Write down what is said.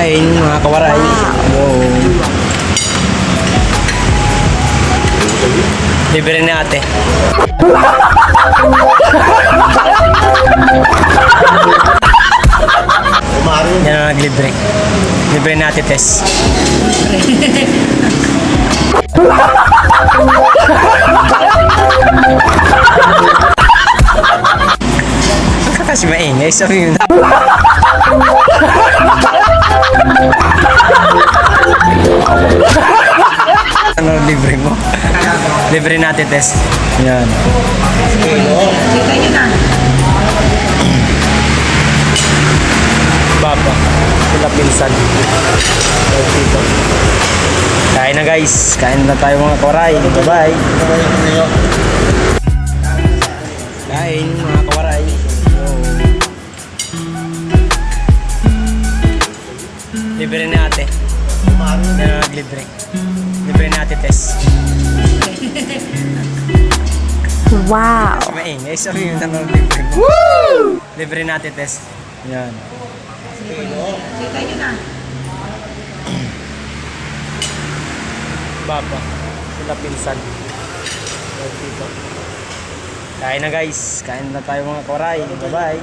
Kain mga kawaray. Wow. Libre na ate. Yan ang naglibre. Libre na ate Tess. Kasi maingay, sabi yun. Ano libre mo? Libre natin, Tess. Yan. Kita nyo na. Baba. Sila pinsan. Dito. Kain na guys. Kain na tayo mga kawaray. Bye-bye. Kain mga kawaray. Libre na ate. Yan ang naglibre. Libre na ate Tess. Wow. Maingay, sabi yun ang libre mo. Woo! Libre na ate Tess. Yan. Kita nyo na. Baba. Sila pinsan. Dito. Kain na guys. Kain na tayo mga kawaray. Bye-bye.